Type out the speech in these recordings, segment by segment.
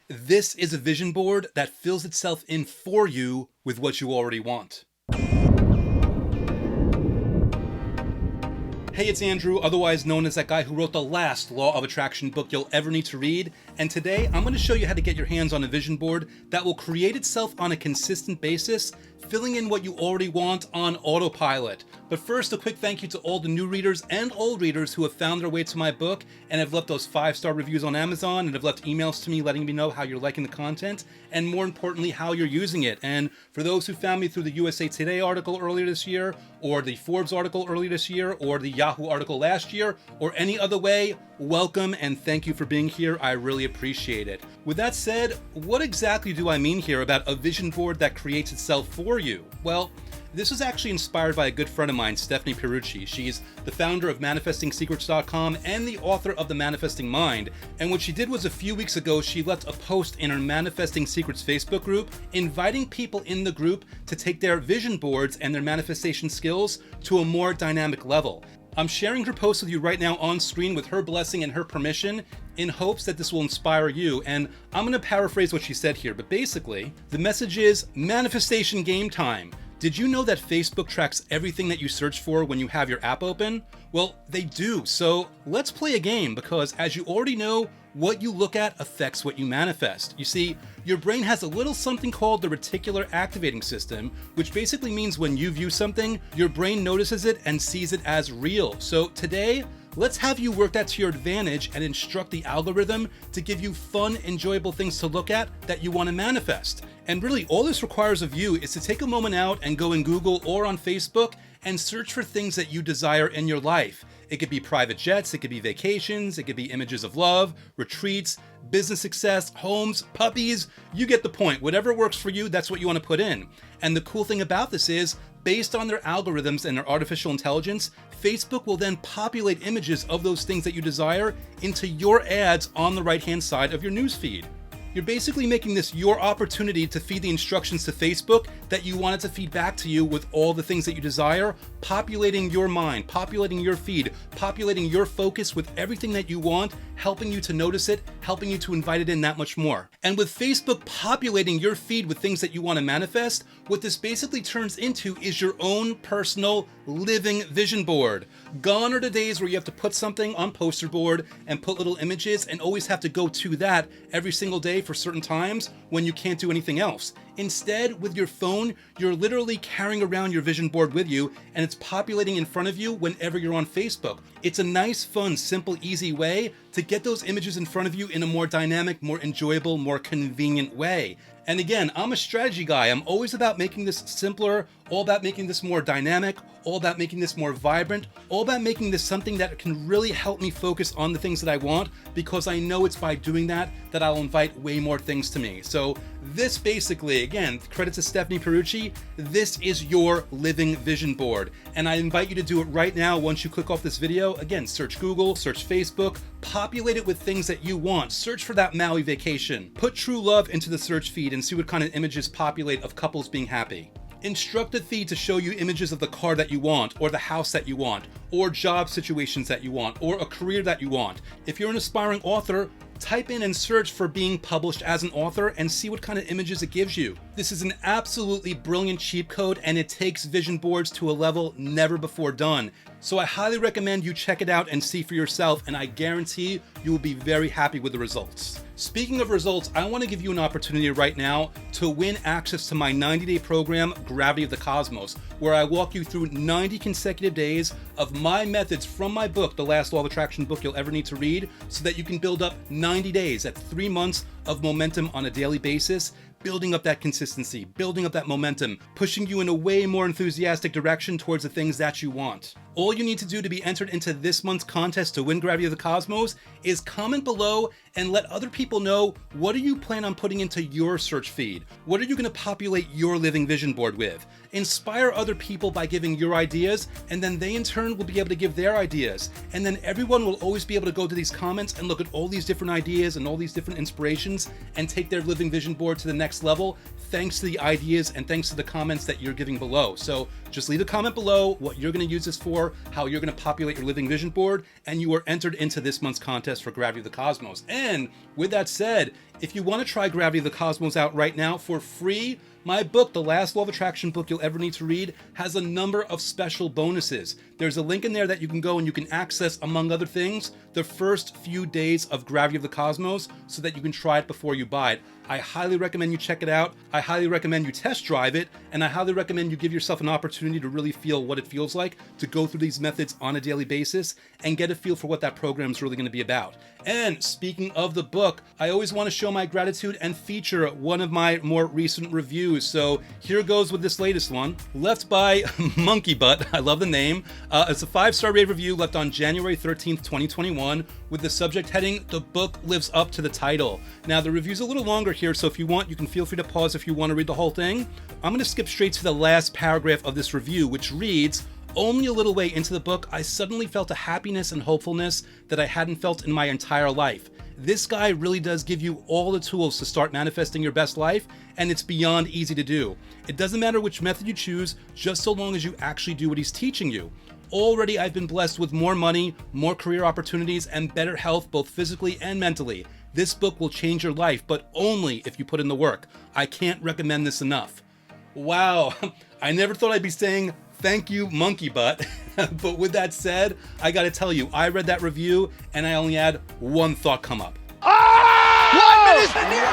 This is a vision board that fills itself in for you with what you already want. Hey, it's Andrew, otherwise known as that guy who wrote the last Law of Attraction book you'll ever need to read, and today I'm going to show you how to get your hands on a vision board that will create itself on a consistent basis, filling in what you already want on autopilot. But first, a quick thank you to all the new readers and old readers who have found their way to my book and have left those 5-star reviews on Amazon and have left emails to me letting me know how you're liking the content and, more importantly, how you're using it. And for those who found me through the USA Today article earlier this year, or the Forbes article earlier this year, or the Yahoo article last year, or any other way, welcome and thank you for being here. I really appreciate it. With that said, what exactly do I mean here about a vision board that creates itself for you? Well, this was actually inspired by a good friend of mine, Stephanie Pierucci. She's the founder of ManifestingSecrets.com and the author of The Manifesting Mind. And what she did was a few weeks ago, she left a post in her Manifesting Secrets Facebook group, inviting people in the group to take their vision boards and their manifestation skills to a more dynamic level. I'm sharing her post with you right now on screen with her blessing and her permission in hopes that this will inspire you. And I'm going to paraphrase what she said here, but basically, the message is manifestation game time. Did you know that Facebook tracks everything that you search for when you have your app open? Well, they do. So let's play a game because, as you already know, what you look at affects what you manifest. You see, your brain has a little something called the reticular activating system, which basically means when you view something, your brain notices it and sees it as real. So today, let's have you work that to your advantage and instruct the algorithm to give you fun, enjoyable things to look at that you want to manifest. And really, all this requires of you is to take a moment out and go in Google or on Facebook and search for things that you desire in your life. It could be private jets, it could be vacations, it could be images of love, retreats, business success, homes, puppies. You get the point. Whatever works for you, that's what you want to put in. And the cool thing about this is, based on their algorithms and their artificial intelligence, Facebook will then populate images of those things that you desire into your ads on the right-hand side of your newsfeed. You're basically making this your opportunity to feed the instructions to Facebook that you want it to feed back to you with all the things that you desire, populating your mind, populating your feed, populating your focus with everything that you want, helping you to notice it, helping you to invite it in that much more. And with Facebook populating your feed with things that you want to manifest, what this basically turns into is your own personal living vision board. Gone are the days where you have to put something on poster board and put little images and always have to go to that every single day for certain times when you can't do anything else. Instead, with your phone, you're literally carrying around your vision board with you and it's populating in front of you whenever you're on Facebook. It's a nice, fun, simple, easy way to get those images in front of you in a more dynamic, more enjoyable, more convenient way. And again, I'm a strategy guy. I'm always about making this simpler, all about making this more dynamic, all about making this more vibrant, all about making this something that can really help me focus on the things that I want, because I know it's by doing that that I'll invite way more things to me. So this basically, again, credit to Stephanie Pierucci, this is your living vision board. And I invite you to do it right now once you click off this video. Again, search Google, search Facebook, populate it with things that you want. Search for that Maui vacation. Put true love into the search feed and see what kind of images populate of couples being happy. Instruct the feed to show you images of the car that you want, or the house that you want, or job situations that you want, or a career that you want. If you're an aspiring author, type in and search for being published as an author and see what kind of images it gives you. This is an absolutely brilliant cheat code and it takes vision boards to a level never before done. So I highly recommend you check it out and see for yourself, and I guarantee you will be very happy with the results. Speaking of results, I want to give you an opportunity right now to win access to my 90-day program, Gravity of the Cosmos, where I walk you through 90 consecutive days of my methods from my book, The Last Law of Attraction book you'll ever need to read, so that you can build up 90 days, that's 3 months of momentum on a daily basis, building up that consistency, building up that momentum, pushing you in a way more enthusiastic direction towards the things that you want. All you need to do to be entered into this month's contest to win Gravity of the Cosmos is comment below and let other people know, what do you plan on putting into your search feed? What are you going to populate your living vision board with? Inspire other people by giving your ideas, and then they in turn will be able to give their ideas. And then everyone will always be able to go to these comments and look at all these different ideas and all these different inspirations and take their living vision board to the next level, thanks to the ideas and thanks to the comments that you're giving below. So just leave a comment below what you're going to use this for, how you're going to populate your living vision board, and you are entered into this month's contest for Gravity of the Cosmos. And with that said, If you want to try Gravity of the Cosmos out right now for free, my book, The Last Law of Attraction book you'll ever need to read, has a number of special bonuses. There's a link in there that you can go and you can access, among other things, the first few days of Gravity of the Cosmos so that you can try it before you buy it. I highly recommend you check it out. I highly recommend you test drive it, and I highly recommend you give yourself an opportunity to really feel what it feels like to go through these methods on a daily basis and get a feel for what that program is really going to be about. And speaking of the book, I always want to show my gratitude and feature one of my more recent reviews. So here goes with this latest one, left by Monkey Butt. I love the name. It's a 5-star rave review left on January 13th, 2021, with the subject heading, "The book lives up to the title." Now, the review's a little longer here, so if you want, you can feel free to pause if you want to read the whole thing. I'm going to skip straight to the last paragraph of this review, which reads, "Only a little way into the book, I suddenly felt a happiness and hopefulness that I hadn't felt in my entire life. This guy really does give you all the tools to start manifesting your best life, and it's beyond easy to do. It doesn't matter which method you choose, just so long as you actually do what he's teaching you. Already I've been blessed with more money, more career opportunities, and better health both physically and mentally. This book will change your life, but only if you put in the work. I can't recommend this enough." Wow, I never thought I'd be saying thank you, Monkey Butt. But with that said, I gotta tell you, I read that review and I only had one thought come up. Oh! 1 minute!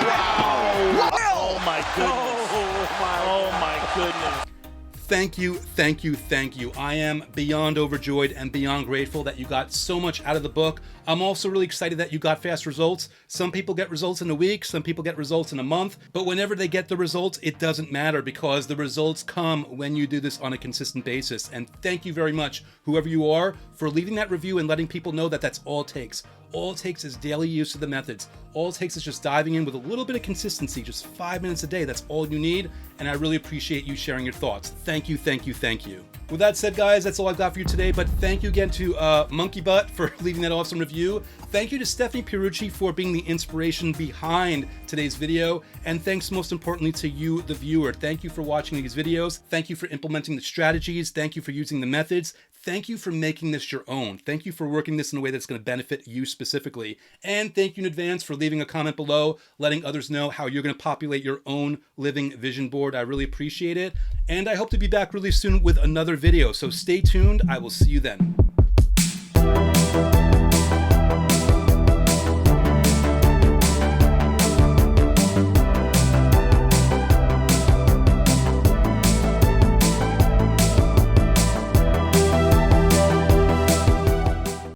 Wow! Oh my goodness! Oh my goodness! Thank you, thank you, thank you. I am beyond overjoyed and beyond grateful that you got so much out of the book. I'm also really excited that you got fast results. Some people get results in a week, some people get results in a month, but whenever they get the results, it doesn't matter because the results come when you do this on a consistent basis. And thank you very much, whoever you are, for leaving that review and letting people know that that's all it takes. All it takes is daily use of the methods. All it takes is just diving in with a little bit of consistency, just 5 minutes a day. That's all you need, and I really appreciate you sharing your thoughts. Thank you, thank you, thank you. With that said, guys, that's all I've got for you today, but thank you again to Monkey Butt for leaving that awesome review. Thank you to Stephanie Pierucci for being the inspiration behind today's video, and thanks most importantly to you, the viewer. Thank you for watching these videos. Thank you for implementing the strategies. Thank you for using the methods. Thank you for making this your own. Thank you for working this in a way that's going to benefit you specifically. And thank you in advance for leaving a comment below, letting others know how you're going to populate your own living vision board. I really appreciate it. And I hope to be back really soon with another video. So stay tuned. I will see you then.